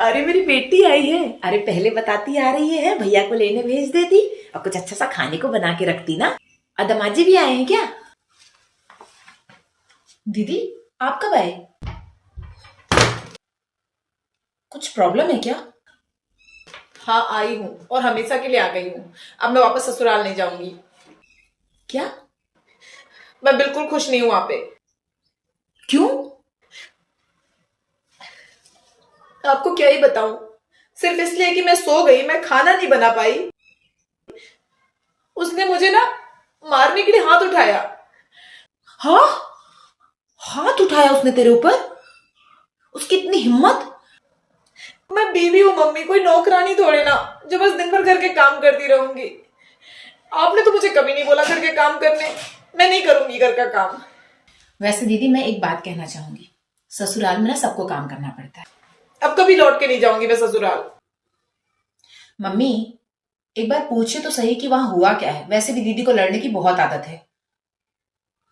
अरे मेरी बेटी आई है। अरे पहले बताती आ रही है, भैया को लेने भेज देती और कुछ अच्छा सा खाने को बना के रखती ना। अदमाजी भी आए हैं क्या? दीदी आप कब आए? कुछ प्रॉब्लम है क्या? हाँ आई हूँ और हमेशा के लिए आ गई हूँ। अब मैं वापस ससुराल नहीं जाऊंगी। क्या? मैं बिल्कुल खुश नहीं हूँ वहां पे। क्यों? आपको क्या ही बताऊं। सिर्फ इसलिए कि मैं सो गई, मैं खाना नहीं बना पाई, उसने मुझे ना मारने के लिए हाथ उठाया। हाँ, हाथ उठाया उसने तेरे ऊपर? उसकी इतनी हिम्मत? मैं बीवी हूँ मम्मी, कोई नौकरानी थोड़े ना जो बस दिन भर घर के काम करती रहूंगी। आपने तो मुझे कभी नहीं बोला घर के काम करने। मैं नहीं करूंगी घर का काम। वैसे दीदी मैं एक बात कहना चाहूंगी, ससुराल में ना सबको काम करना पड़ता है। अब कभी लौट के नहीं जाऊंगी मैं ससुराल। मम्मी एक बार पूछे तो सही कि वहां हुआ क्या है। वैसे भी दीदी को लड़ने की बहुत आदत है।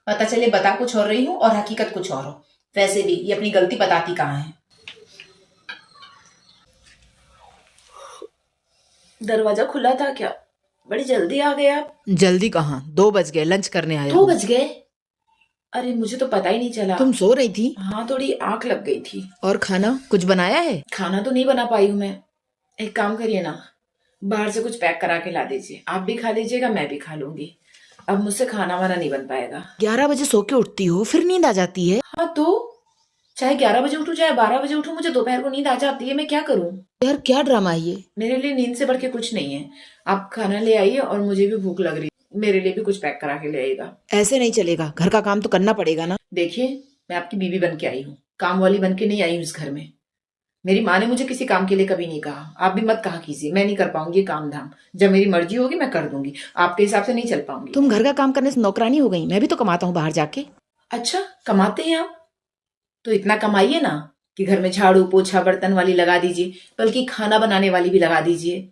पता चले बता कुछ और रही हूं और हकीकत कुछ और हो। वैसे भी ये अपनी गलती बताती कहाँ है। दरवाजा खुला था क्या? बड़ी जल्दी आ गए आप। जल्दी कहाँ, 2 बज गए, लंच करने आया 2 हूँ। बज गए? अरे मुझे तो पता ही नहीं चला। तुम सो रही थी? हाँ थोड़ी आंख लग गई थी। और खाना कुछ बनाया है? खाना तो नहीं बना पाई हूँ मैं। एक काम करिए ना, बाहर से कुछ पैक करा के ला दीजिए। आप भी खा लीजिएगा, मैं भी खा लूंगी। अब मुझसे खाना वाना नहीं बन पाएगा। 11 बजे सो के उठती हो, फिर नींद आ जाती है। हाँ तो चाहे 11 बजे उठूं चाहे 12 बजे उठूं, मुझे दोपहर को नींद आ जाती है। मैं क्या करूं? यार क्या ड्रामा है ये। मेरे लिए नींद से बढ़ के कुछ नहीं है। आप खाना ले आइए और मुझे भी भूख लग रही है। मेरे लिए भी कुछ पैक करा के ले आइएगा। ऐसे नहीं चलेगा, घर का काम तो करना पड़ेगा ना। देखिए मैं आपकी बीवी बन के आई हूँ, काम वाली बन के नहीं आई हूँ इस घर में। मेरी माँ ने मुझे किसी काम के लिए कभी नहीं कहा। आप भी मत कहा कीजिए, मैं नहीं कर पाऊंगी ये काम धाम। जब मेरी मर्जी होगी मैं कर दूंगी, आपके हिसाब से नहीं चल पाऊंगी। तुम घर का काम करने से नौकरानी हो गई, मैं भी तो कमाता हूँ बाहर जाके। अच्छा कमाते हैं आप? तो इतना कमाइए ना कि घर में झाड़ू पोछा बर्तन वाली लगा दीजिए, बल्कि खाना बनाने वाली भी लगा दीजिए।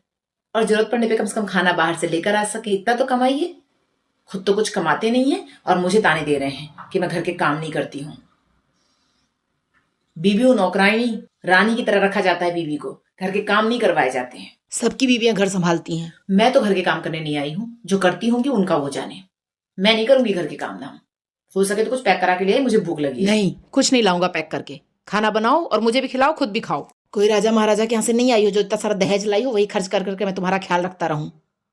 और जरूरत पड़ने पे कम से कम खाना बाहर से लेकर आ सके, इतना तो कमाइए। खुद तो कुछ कमाते नहीं है और मुझे ताने दे रहे हैं कि मैं घर के काम नहीं करती हूँ। बीवी को नौकरानी रानी की तरह रखा जाता है, बीवी को घर के काम नहीं करवाए जाते हैं। सबकी बीवियां घर संभालती हैं। मैं तो घर के काम करने नहीं आई हूँ, जो करती होंगी उनका वो जाने। मैं नहीं करूंगी घर के काम धाम। हो सके तो कुछ पैक करा के ले, मुझे भूख लगी है। नहीं, कुछ नहीं लाऊंगा पैक करके। खाना बनाओ और मुझे भी खिलाओ, खुद भी खाओ। कोई राजा महाराजा के यहाँ से नहीं आई हो जो इतना सारा दहेज लाई हो, वही खर्च कर करके मैं तुम्हारा ख्याल रखता रहूं।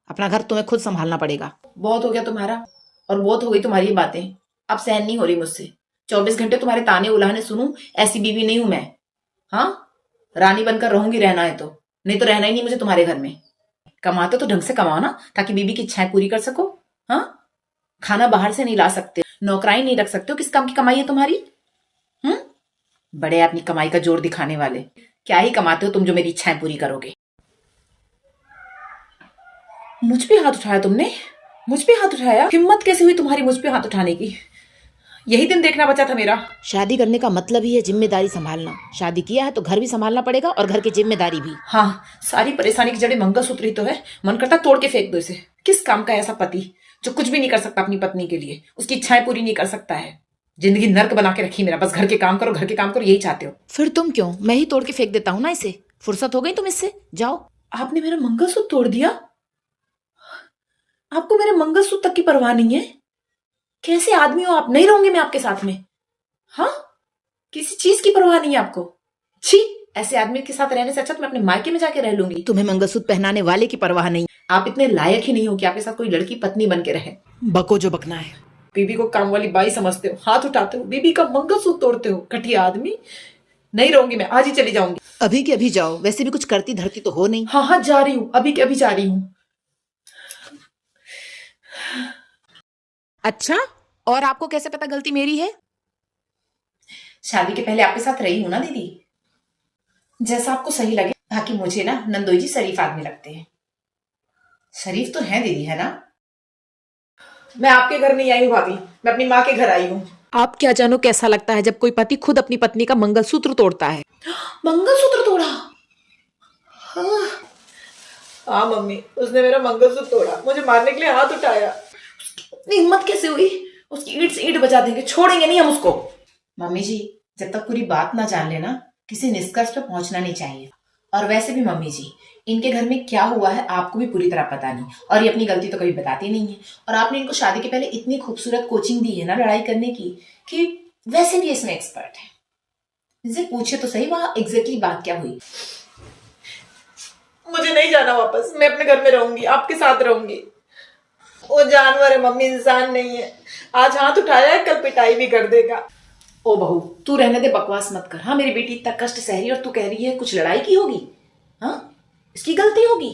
अपना घर तुम्हें खुद संभालना पड़ेगा। बहुत हो गया तुम्हारा, और बहुत हो गई तुम्हारी ये बातें। अब सहन नहीं हो रही मुझसे। 24 घंटे तुम्हारे ताने उलाहने सुनूं, ऐसी बीवी नहीं हूं मैं। हाँ, रानी बनकर रहूंगी रहना है तो, नहीं तो रहना ही नहीं मुझे तुम्हारे घर में। कमाते तो ढंग से कमाओ ना, ताकि बीवी की इच्छाएं पूरी कर सको। हाँ, खाना बाहर से नहीं ला सकते, नौकरानी नहीं रख सकते हो, किस काम की कमाई है तुम्हारी? बड़े अपनी कमाई का जोर दिखाने वाले। क्या ही कमाते हो तुम जो मेरी इच्छाएं पूरी करोगे? मुझ पे हाथ उठाया तुमने? मुझ पे हाथ उठाया? हिम्मत कैसे हुई तुम्हारी मुझ पे हाथ उठाने की? यही दिन देखना बचा था मेरा। शादी करने का मतलब ही है जिम्मेदारी संभालना। शादी किया है तो घर भी संभालना पड़ेगा और घर की जिम्मेदारी भी। हाँ, सारी परेशानी की जड़ें मंगलसूत्र ही तो है। मन करता तोड़ के फेंक दो इसे। किस काम का ऐसा पति जो कुछ भी नहीं कर सकता अपनी पत्नी के लिए, उसकी इच्छाएं पूरी नहीं कर सकता है। जिंदगी नर्क बना के रखी मेरा, बस घर के काम करो घर के काम करो, यही चाहते हो। फिर तुम क्यों, मैं ही तोड़ के फेंक देता हूँ ना इसे। फुर्सत हो गई तुम इससे, जाओ। आपने मेरा मंगलसूत्र तोड़ दिया? आपको मेरे मंगलसूत्र तक की परवाह नहीं है? कैसे आदमी हो आप? नहीं रहूंगी मैं आपके साथ में। हाँ, किसी चीज की परवाह नहीं है आपको। छी, ऐसे आदमी के साथ रहने से अच्छा तो मैं अपने मायके में जाके रह लूंगी। तुम्हें मंगलसूत्र पहनाने वाले की परवाह नहीं। आप इतने लायक ही नहीं हो कि आपके साथ कोई लड़की पत्नी बन के रहे। बको जो बकना है। बीबी को काम वाली बाई समझते हो, हाथ उठाते हो, बीबी का मंगलसूत्र तोड़ते हो। घटिया आदमी। नहीं रहूंगी मैं, आज ही चली जाऊंगी। अभी के अभी जाओ, वैसे भी कुछ करती धरती तो हो नहीं। हाँ हाँ जा रही हूँ, अभी के अभी जा रही हूँ। अच्छा, और आपको कैसे पता गलती मेरी है? शादी के पहले आपके साथ रही हूं ना दीदी, जैसा आपको सही लगे। बाकी मुझे ना नंदोई जी शरीफ आदमी लगते हैं। शरीफ तो है दीदी, है ना? मैं आपके घर नहीं आई हूँ भाभी, मैं अपनी माँ के घर आई हूँ। आप क्या जानो कैसा लगता है जब कोई पति खुद अपनी पत्नी का मंगलसूत्र तोड़ता है। मंगलसूत्र तोड़ा? हाँ, हाँ मम्मी, उसने मेरा मंगलसूत्र तोड़ा, मुझे मारने के लिए हाथ उठाया। इतनी हिम्मत कैसे हुई? उसकी ईंट से ईंट बजा देंगे, छोड़ेंगे नहीं हम उसको। मम्मी जी, जब तक पूरी बात ना जान लेना किसी निष्कर्ष पे पहुंचना नहीं चाहिए। और वैसे भी मम्मी जी, इनके घर में क्या हुआ है आपको भी पूरी तरह पता नहीं, और ये अपनी गलती तो कभी बताती नहीं है। और आपने इनको शादी के पहले इतनी खूबसूरत कोचिंग दी है ना लड़ाई करने की, कि वैसे भी इसमें एक्सपर्ट है। इनसे पूछे तो सही वहां एग्जैक्टली बात क्या हुई। मुझे नहीं जाना वापस, मैं अपने घर में रहूंगी, आपके साथ रहूंगी। वो जानवर है मम्मी, इंसान नहीं है। आज हाथ उठाया है, कल पिटाई भी कर देगा। ओ बहू, तू रहने दे, बकवास मत कर। हाँ, मेरी बेटी इतना कष्ट सह रही है और तू कह रही है कुछ लड़ाई की होगी। हाँ, इसकी गलती होगी।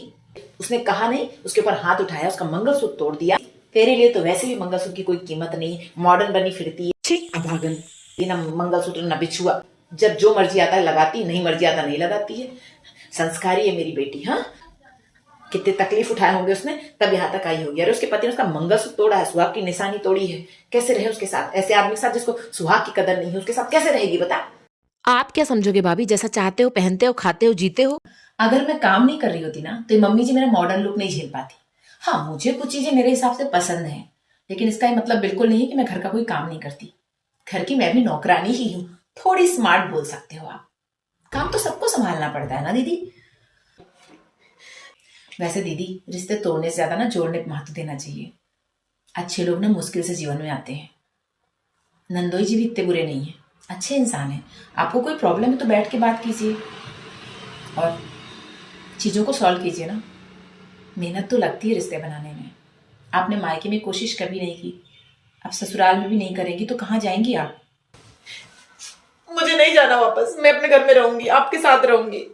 उसने कहा नहीं, उसके ऊपर हाथ उठाया, उसका मंगलसूत्र तोड़ दिया। तेरे लिए तो वैसे भी मंगलसूत्र की कोई कीमत नहीं है, मॉडर्न बनी फिरती है। छी, अभागन, ना मंगलसूत्र ना बिछुआ, जब जो मर्जी आता है लगाती, नहीं मर्जी आता नहीं लगाती है। संस्कारी है मेरी बेटी। हाँ, कितने तकलीफ उठाए होंगे उसने, तब यहाँ तक आई होगी। अरे उसके पति ने उसका मंगलसूत्र तोड़ा है, सुहाग की निशानी तोड़ी है। कैसे रहे उसके साथ? ऐसे आदमी के साथ जिसको सुहाग की कदर नहीं है, उसके साथ कैसे रहेगी बता। आप क्या समझोगे भाभी, जैसा चाहते हो पहनते हो, खाते हो, जीते हो। अगर मैं काम नहीं कर रही होती ना तो ये मम्मी जी मेरा मॉडर्न लुक नहीं झेल पाती। हाँ, मुझे कुछ चीजें मेरे हिसाब से पसंद है, लेकिन इसका ये मतलब बिल्कुल नहीं है कि मैं घर का कोई काम नहीं करती। घर की मैं भी नौकरानी ही हूँ। थोड़ी स्मार्ट बोल सकते हो आप। काम तो सबको संभालना पड़ता है ना दीदी। वैसे दीदी, रिश्ते तोड़ने से ज्यादा ना जोड़ने पर महत्व देना चाहिए। अच्छे लोग ना मुश्किल से जीवन में आते हैं। नंदोई जी भी इतने बुरे नहीं है, अच्छे इंसान हैं। आपको कोई प्रॉब्लम है तो बैठ के बात कीजिए और चीजों को सॉल्व कीजिए ना। मेहनत तो लगती है रिश्ते बनाने में। आपने मायके में कोशिश कभी नहीं की, अब ससुराल में भी नहीं करेंगी तो कहाँ जाएंगी आप। मुझे नहीं जाना वापस, मैं अपने घर में रहूंगी, आपके साथ रहूंगी।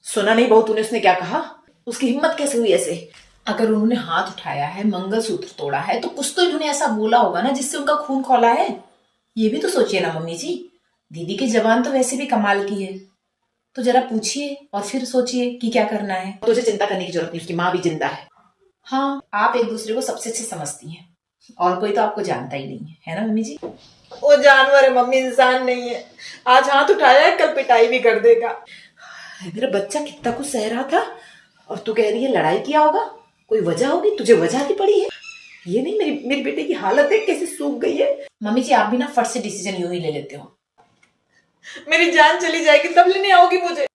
सुना नहीं बहू तूने उसने क्या कहा? उसकी हिम्मत कैसे हुई ऐसे? अगर उन्होंने हाथ उठाया है, मंगलसूत्र तोड़ा है, तो कुछ तो इन्होंने ऐसा बोला होगा ना जिससे उनका खून खौला है। ये भी तो सोचिए ना मम्मी जी। दीदी की जबान तो वैसे भी कमाल की है, तो जरा पूछिए और फिर सोचिए कि क्या करना है। तुझे चिंता करने की जरूरत नहीं, उसकी माँ भी जिंदा है। हाँ, आप एक दूसरे को सबसे अच्छे समझती हैं, और कोई तो आपको जानता ही नहीं है ना मम्मी जी। वो जानवर है मम्मी, इंसान नहीं है। आज हाथ उठाया है, कल पिटाई भी कर देगा। मेरा बच्चा कितना कुछ सह रहा था और तू कह रही है लड़ाई किया होगा। कोई वजह होगी, तुझे वजह की पड़ी है। ये नहीं, मेरी मेरी बेटे की हालत है कैसे सूख गई है। मम्मी जी, आप भी ना फट से डिसीजन यूं ही ले लेते हो। मेरी जान चली जाएगी तब लेने आओगी मुझे।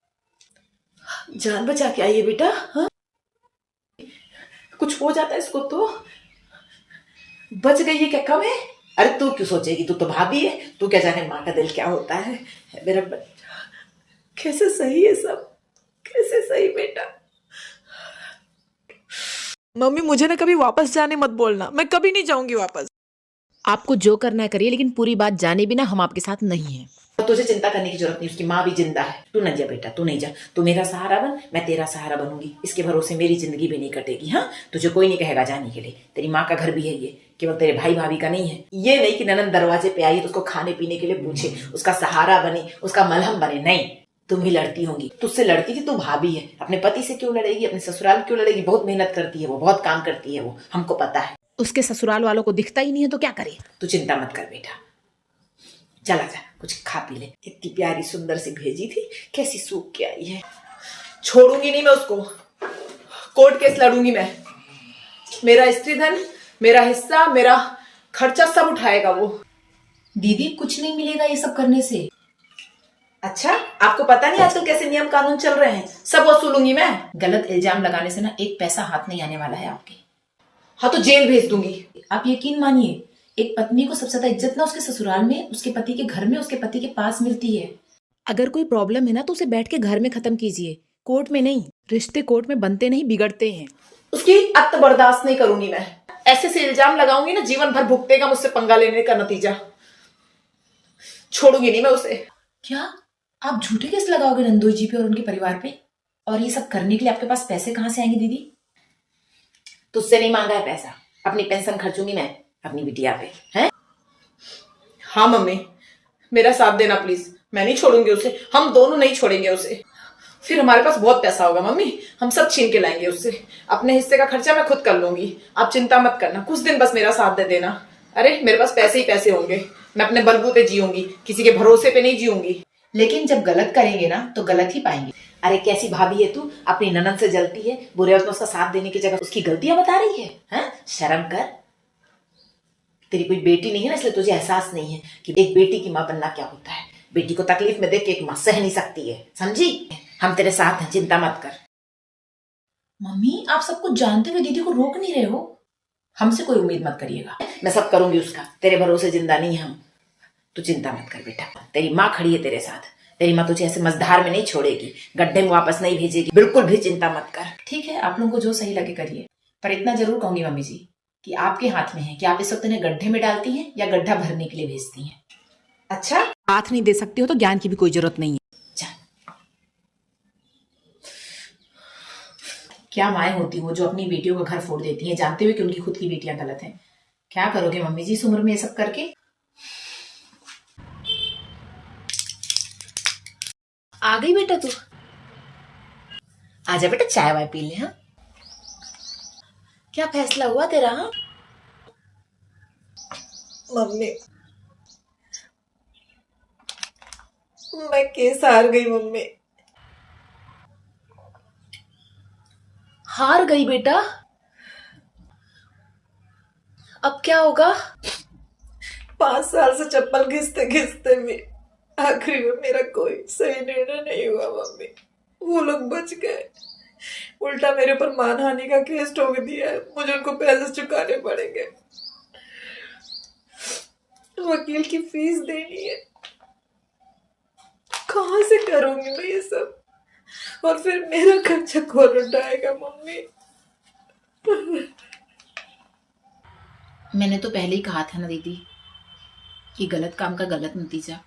जान बचा के आइए बेटा। हाँ, कुछ हो जाता है इसको तो। बच गई है क्या, कम है? अरे तू क्यों सोचेगी, तू तो भाभी है, तू क्या जाने माँ का दिल क्या होता है। मेरा बच्चा कैसे सही है सब, कैसे सही बेटा। मम्मी मुझे ना कभी वापस जाने मत बोलना, मैं कभी नहीं जाऊंगी वापस। आपको जो करना है करिए, लेकिन पूरी बात जाने बिना हम आपके साथ नहीं है। और तुझे चिंता करने की जरूरत नहीं, उसकी माँ भी जिंदा है। तू न जा बेटा, तू नहीं जा। तू मेरा सहारा बन, मैं तेरा सहारा बनूंगी। इसके भरोसे मेरी जिंदगी भी नहीं कटेगी। हाँ, तुझे कोई नहीं कहेगा जाने के लिए। तेरी माँ का घर भी है ये, केवल तेरे भाई भाभी का नहीं है। ये नहीं कि ननद दरवाजे पे आई तो उसको खाने पीने के लिए पूछे, उसका सहारा बने, उसका मलहम बने। नहीं, तुम ही लड़ती होंगी। तुझसे लड़ती थी, तू भाभी है। अपने पति से क्यों लड़ेगी, अपने ससुराल क्यों लड़ेगी? बहुत मेहनत करती है वो, बहुत काम करती है वो, हमको पता है। उसके ससुराल वालों को दिखता ही नहीं है तो क्या करे। तू चिंता मत कर बेटा, चला जा, कुछ खा पी ले। इतनी प्यारी सुंदर सी भेजी थी, कैसी सूख के आई है। छोड़ूंगी नहीं मैं उसको, कोर्ट केस लड़ूंगी मैं। मेरा स्त्री धन, मेरा हिस्सा, मेरा खर्चा सब उठाएगा वो। दीदी, कुछ नहीं मिलेगा ये सब करने से। अच्छा, आपको पता नहीं आजकल कैसे नियम कानून चल रहे हैं, सब वसूलूंगी मैं। गलत इल्जाम लगाने से ना एक पैसा हाथ नहीं आने वाला है आपके। हाँ तो जेल भेज दूंगी। आप यकीन मानिए, एक पत्नी को सबसे ज्यादा इज्जत ना उसके ससुराल में, उसके पति के घर में, उसके पति के पास मिलती है। अगर कोई प्रॉब्लम है ना तो उसे बैठ के घर में खत्म कीजिए, कोर्ट में नहीं। रिश्ते कोर्ट में बनते नहीं, बिगड़ते हैं। उसकी अत बर्दाश्त नहीं करूंगी मैं। ऐसे से इल्जाम लगाऊंगी ना, जीवन भर भुगतेगा मुझसे पंगा लेने का नतीजा। छोड़ूंगी नहीं मैं उसे। क्या आप झूठे केस लगाओगे नंदोई जी पे और उनके परिवार पे? और ये सब करने के लिए आपके पास पैसे कहाँ से आएंगे दीदी? तुझसे नहीं मांगा है पैसा, अपनी पेंशन खर्चूंगी मैं अपनी बिटिया पे। हैं? हाँ मम्मी, मेरा साथ देना प्लीज। मैं नहीं छोड़ूंगी उसे, हम दोनों नहीं छोड़ेंगे उसे। फिर हमारे पास बहुत पैसा होगा मम्मी, हम सब छीन के लाएंगे उससे। अपने हिस्से का खर्चा मैं खुद कर लूंगी, आप चिंता मत करना। कुछ दिन बस मेरा साथ दे देना। अरे मेरे पास पैसे ही पैसे होंगे, मैं अपने बलबूते जीऊंगी, किसी के भरोसे पे नहीं जीऊंगी। लेकिन जब गलत करेंगे ना तो गलत ही पाएंगे। अरे कैसी भाभी है तू, अपनी ननद से जलती है, बुरे वक्त में उसका साथ देने की जगह उसकी गलतियां बता रही है। हैं? शर्म कर। तेरी कोई बेटी नहीं है ना, इसलिए तुझे एहसास नहीं है कि एक बेटी की माँ बनना क्या होता है। बेटी को तकलीफ में देख के एक माँ सह नहीं सकती है, समझी? हम तेरे साथ हैं, चिंता मत कर। मम्मी आप सब कुछ जानते हुए दीदी को रोक नहीं रहे हो। हमसे कोई उम्मीद मत करिएगा, मैं सब करूंगी उसका। तेरे भरोसे जिंदा नहीं हम। तू चिंता मत कर बेटा, तेरी माँ खड़ी है तेरे साथ। तेरी माँ तुझे ऐसे मझधार में नहीं छोड़ेगी, गड्ढे में वापस नहीं भेजेगी, बिल्कुल भी चिंता मत कर। ठीक है, आप लोगों को जो सही लगे करिए, पर इतना जरूर कहूंगी मम्मी जी कि आपके हाथ में है कि आप इस वक्त इन्हें गड्ढे में डालती हैं या गड्ढा भरने के लिए भेजती हैं। अच्छा, साथ नहीं दे सकती हो तो ज्ञान की भी कोई जरूरत नहीं है। क्या माएँ होती वो जो अपनी बेटियों का घर फोड़ देती हैं, जानते हुए कि उनकी खुद की बेटियां गलत हैं। क्या करोगे मम्मी जी इस उम्र में ये सब करके। आ गई बेटा तू, आजा बेटा चाय वाय पी ले। हाँ, क्या फैसला हुआ तेरा। हाँ मम्मी मैं केस हार गई मम्मी। हार गई बेटा, अब क्या होगा। 5 साल से चप्पल घिसते घिसते भी आखिरी में मेरा कोई सही निर्णय नहीं हुआ मम्मी। वो लोग बच गए, उल्टा मेरे ऊपर मानहानि का केस ठोक दिया है। मुझे उनको पैसे चुकाने पड़ेंगे, वकील की फीस देनी है। कहाँ से करूंगी मैं ये सब, और फिर मेरा खर्चा कौन उठाएगा मम्मी। मैंने तो पहले ही कहा था ना दीदी कि गलत काम का गलत नतीजा।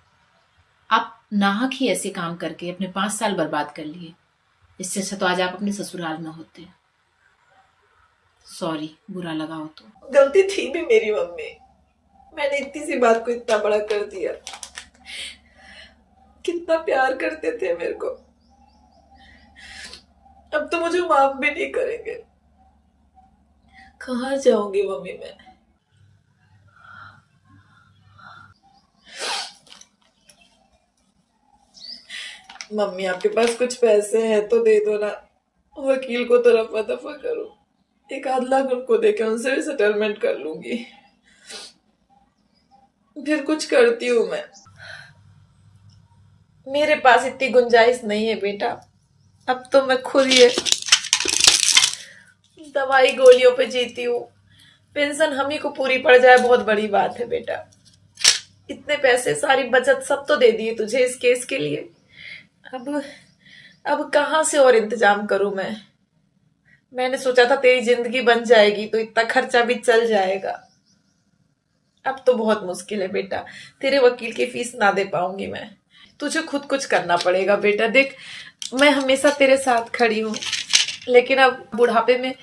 आप नाहक ही ऐसे काम करके अपने 5 साल बर्बाद कर लिए। इससे अच्छा तो आज आप अपने ससुराल में होते। सॉरी, बुरा लगा हो तो। गलती थी भी मेरी मम्मी, मैंने इतनी सी बात को इतना बड़ा कर दिया। कितना प्यार करते थे मेरे को, अब तो मुझे माफ भी नहीं करेंगे। कहाँ जाऊंगी मम्मी मैं। मम्मी आपके पास कुछ पैसे हैं तो दे दो ना, वकील को तो रफा दफा करो। 1-8 लाख उनको देके उनसे भी सेटलमेंट कर लूंगी, फिर कुछ करती हूँ मैं। मेरे पास इतनी गुंजाइश नहीं है बेटा, अब तो मैं खुद ही दवाई गोलियों पे जीती हूँ। पेंशन हम ही को पूरी पड़ जाए बहुत बड़ी बात है बेटा। इतने पैसे, सारी बचत सब तो दे दिए तुझे इस केस के लिए। अब कहाँ से और इंतजाम करूं मैं। मैंने सोचा था तेरी जिंदगी बन जाएगी तो इतना खर्चा भी चल जाएगा। अब तो बहुत मुश्किल है बेटा, तेरे वकील की फीस ना दे पाऊंगी मैं। तुझे खुद कुछ करना पड़ेगा बेटा। देख, मैं हमेशा तेरे साथ खड़ी हूँ, लेकिन अब बुढ़ापे में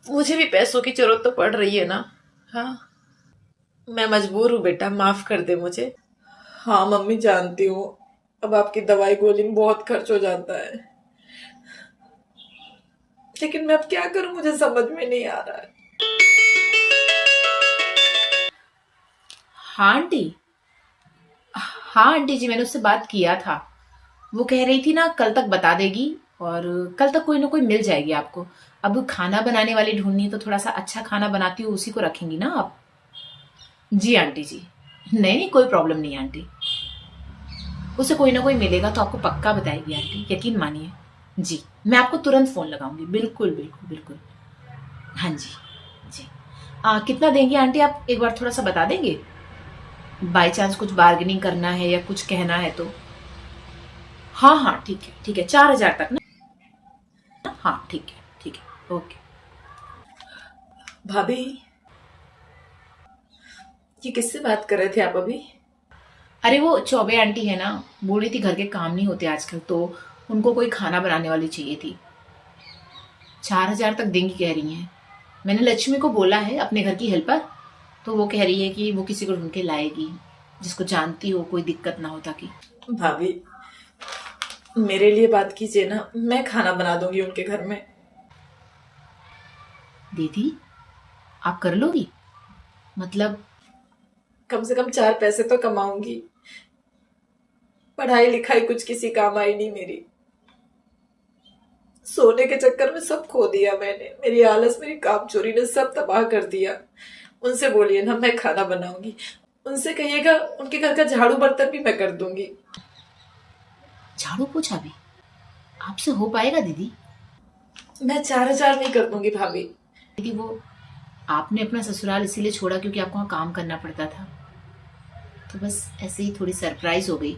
मुझे भी पैसों की जरूरत तो पड़ रही है ना। हाँ, मैं मजबूर हूँ बेटा, माफ कर दे मुझे। हाँ मम्मी जानती हूँ, अब आपकी दवाई गोली में बहुत खर्च हो जाता है, लेकिन मैं अब क्या करूं मुझे समझ में नहीं आ रहा है। हाँ आंटी, हाँ आंटी जी, मैंने उससे बात किया था। वो कह रही थी ना कल तक बता देगी, और कल तक कोई ना कोई मिल जाएगी आपको। अब खाना बनाने वाली ढूंढनी है तो थोड़ा सा अच्छा खाना बनाती हूँ, उसी को रखेंगी ना आप। जी आंटी जी, नहीं नहीं कोई प्रॉब्लम नहीं आंटी, उसे कोई ना कोई मिलेगा तो आपको पक्का बताएगी आंटी, यकीन मानिए। जी, मैं आपको तुरंत फोन लगाऊंगी, बिल्कुल बिल्कुल बिल्कुल। हाँ जी जी। कितना देंगी आंटी, आप एक बार थोड़ा सा बता देंगे। बाय चांस कुछ बार्गेनिंग करना है या कुछ कहना है तो। हाँ हाँ ठीक है ठीक है, 4,000 तक ना। हाँ ठीक है ओके। भाभी, ये किससे बात कर रहे थे आप अभी। अरे वो चौबे आंटी है ना, बोल रही थी घर के काम नहीं होते आजकल, तो उनको कोई खाना बनाने वाली चाहिए थी। 4,000 तक देंगी कह रही हैं। मैंने लक्ष्मी को बोला है अपने घर की हेल्पर, तो वो कह रही है कि वो किसी को ढूंढ के लाएगी जिसको जानती हो, कोई दिक्कत ना हो ताकि। भाभी मेरे लिए बात कीजिए ना, मैं खाना बना दूंगी उनके घर में। दीदी आप कर लोगी, मतलब। कम से कम 4 पैसे तो कमाऊंगी। पढ़ाई लिखाई कुछ किसी काम आई नहीं मेरी। सोने के चक्कर में सब खो दिया मैंने, मेरी आलस, मेरी कामचोरी ने सब तबाह कर दिया। उनसे बोलिए ना मैं खाना बनाऊंगी, उनसे कहिएगा उनके घर का झाड़ू बर्तन भी मैं कर दूंगी। झाड़ू पोछा भी? आपसे हो पाएगा दीदी? मैं 4,000 नहीं कर दूंगी भाभी। दीदी वो आपने अपना ससुराल इसीलिए छोड़ा क्योंकि आपको वहाँ काम करना पड़ता था, तो बस ऐसे ही थोड़ी सरप्राइज हो गई।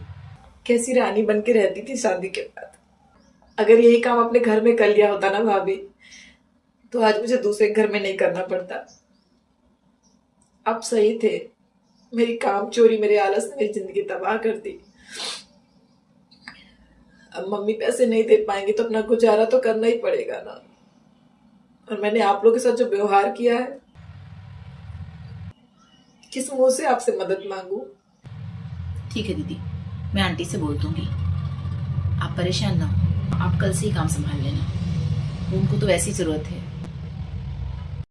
कैसी रानी बन के रहती थी शादी के बाद। अगर यही काम अपने घर में कर लिया होता ना भाभी, तो आज मुझे दूसरे घर में नहीं करना पड़ता। आप सही थे, मेरी काम चोरी, मेरे आलस ने मेरी जिंदगी तबाह कर दी। अब मम्मी पैसे नहीं दे पाएंगे तो अपना गुजारा तो करना ही पड़ेगा ना। और मैंने आप लोगों के साथ जो व्यवहार किया है, किस मुंह से आपसे मदद मांगू। ठीक है दीदी, मैं आंटी से बोल दूंगी। आप परेशान ना हो, आप कल से ही काम संभाल लेना, उनको तो ऐसी जरूरत है।